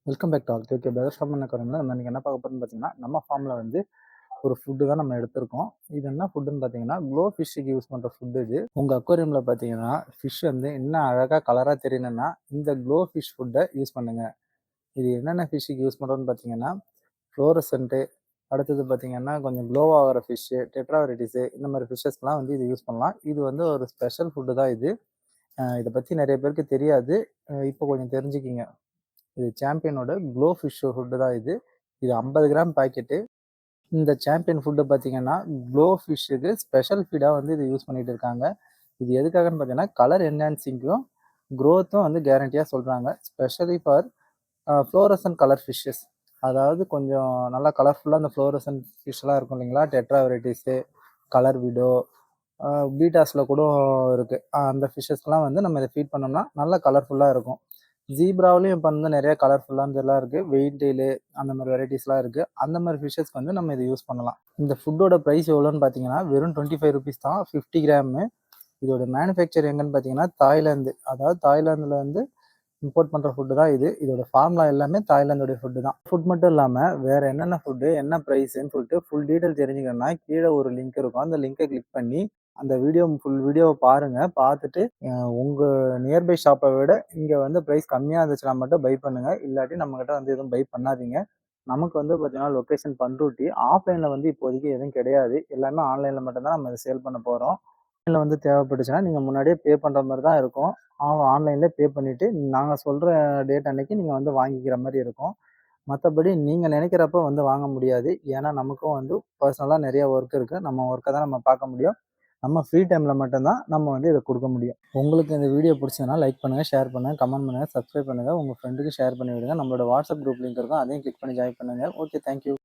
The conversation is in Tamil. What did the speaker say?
Welcome back to all KK brothers farm என்ன நம்ம இன்னைக்கு என்ன பார்க்க போறோம்னு பார்த்தீங்கன்னா, நம்ம ஃபார்மில் வந்து ஒரு ஃபுட்டு தான் நம்ம எடுத்திருக்கோம். இது என்ன ஃபுட்டுன்னு பார்த்தீங்கன்னா, க்ளோ ஃபிஷ்ஷுக்கு யூஸ் பண்ணுற ஃபுட்டு இது. உங்கள் அக்வேரியமில் பார்த்தீங்கன்னா, ஃபிஷ் வந்து இன்னும் அழகாக கலராக தெரியணும்னா இந்த க்ளோ ஃபிஷ் ஃபுட்டை யூஸ் பண்ணுங்க. இது என்னென்ன ஃபிஷ்ஷுக்கு யூஸ் பண்ணுறோன்னு பார்த்தீங்கன்னா, ஃப்ளோரசன்ட்டு, அடுத்தது பார்த்தீங்கன்னா கொஞ்சம் க்ளோ ஆகிற ஃபிஷ்ஷு, டெட்ரா வெரைட்டிஸு இந்த மாதிரி ஃபிஷ்ஷஸ்லாம் வந்து இது யூஸ் பண்ணலாம். இது வந்து ஒரு ஸ்பெஷல் ஃபுட்டு தான் இது. இதை பற்றி நிறைய பேருக்கு தெரியாது. இப்போ கொஞ்சம் தெரிஞ்சுக்கிங்க. இது சாம்பியனோட க்ளோ ஃபிஷ் ஃபுட்டு தான் இது. இது 50 கிராம் பாக்கெட்டு. இந்த சாம்பியன் ஃபுட்டு பார்த்தீங்கன்னா, க்ளோ ஃபிஷ்ஷுக்கு ஸ்பெஷல் ஃபீடாக வந்து இது யூஸ் பண்ணிட்டு இருக்காங்க. இது எதுக்காகன்னு பார்த்தீங்கன்னா, கலர் என்ஹான்சிங்கும், க்ரோத்தும் வந்து கேரண்டியாக சொல்கிறாங்க. Specially for fluorescent colour fishes. அதாவது கொஞ்சம் நல்லா கலர்ஃபுல்லாக அந்த ஃப்ளோரசன்ட் ஃபிஷ்லாம் இருக்கும் இல்லைங்களா? டெட்ரா வெரைட்டிஸு, கலர் விடோ, பீட்டாஸில் கூட இருக்குது. அந்த ஃபிஷ்ஷஸ்லாம் வந்து நம்ம இதை ஃபீட் பண்ணோம்னா நல்லா கலர்ஃபுல்லாக இருக்கும். ஜீப்ராவிலையும் இப்போ வந்து நிறைய கலர்ஃபுல்லானதெல்லாம் இருக்குது. வெயிட் டெயிலு அந்த மாதிரி வெரைட்டிஸ்லாம் இருக்குது. அந்த மாதிரி ஃபிஷ்ஷஸ்க்கு வந்து நம்ம இதை யூஸ் பண்ணலாம். இந்த ஃபுட்டோட ப்ரைஸ் எவ்வளோன்னு பார்த்தீங்கன்னா, வெறும் 25 ருபீஸ் தான் 50 கிராமு. இதோட மேனுஃபேக்சர் எங்கன்னு பார்த்தீங்கன்னா, தாய்லாந்து. அதாவது தாய்லாந்தில் வந்து இம்போர்ட் பண்ணுற ஃபுட்டு தான் இது. இதோட ஃபார்முலா எல்லாமே தாய்லாந்தோடைய ஃபுட்டு தான். ஃபுட் மட்டும் இல்லாமல் வேறு என்னென்ன ஃபுட்டு, என்ன ப்ரைஸுன்னு சொல்லிட்டு ஃபுல் டீட்டெயில் தெரிஞ்சுக்கணும்னா கீழே ஒரு லிங்க் இருக்கும். அந்த லிங்கை கிளிக் பண்ணி அந்த ஃபுல் வீடியோவை பாருங்கள். பார்த்துட்டு உங்கள் நியர்பை ஷாப்பை விட இங்கே வந்து ப்ரைஸ் கம்மியாக இருந்துச்சுன்னா மட்டும் பை பண்ணுங்கள். இல்லாட்டி நம்மக்கிட்ட வந்து எதுவும் பை பண்ணாதீங்க. நமக்கு வந்து பார்த்தீங்கன்னா லொக்கேஷன் பண்ருட்டி. ஆஃப்லைனில் வந்து இப்போதைக்கு எதுவும் கிடையாது. எல்லாமே ஆன்லைனில் மட்டும்தான் நம்ம இதை சேல் பண்ண போகிறோம். ஆன்லைனில் வந்து தேவைப்பட்டுச்சுன்னா நீங்கள் முன்னாடியே பே பண்ணுற மாதிரி தான் இருக்கும். ஆன்லைன்லேயே பே பண்ணிவிட்டு நாங்கள் சொல்கிற டேட் அன்னைக்கு நீங்கள் வந்து வாங்கிக்கிற மாதிரி இருக்கும். மற்றபடி நீங்கள் நினைக்கிறப்ப வந்து வாங்க முடியாது. ஏன்னா நமக்கும் வந்து பர்சனலாக நிறைய ஒர்க் இருக்குது. நம்ம ஒர்க்கை தான் நம்ம பார்க்க முடியும். நம்ம ஃப்ரீ டைமில் மட்டும்தான் நம்ம வந்து இதை கொடுக்க முடியும். உங்களுக்கு இந்த வீடியோ பிடிச்சதுன்னா லைக் பண்ணுங்கள், ஷேர் பண்ணுங்கள், கமெண்ட் பண்ணுங்கள், சப்ஸ்கிரைப் பண்ணுங்கள். உங்கள் ஃப்ரெண்டுக்கு ஷேர் பண்ணி விடுங்க. நம்மளோட வாட்ஸ்அப் குரூப் லிங்க் இருக்கும். அதையும் கிளிக் பண்ணி ஜாயின் பண்ணுங்கள். Okay, thank you.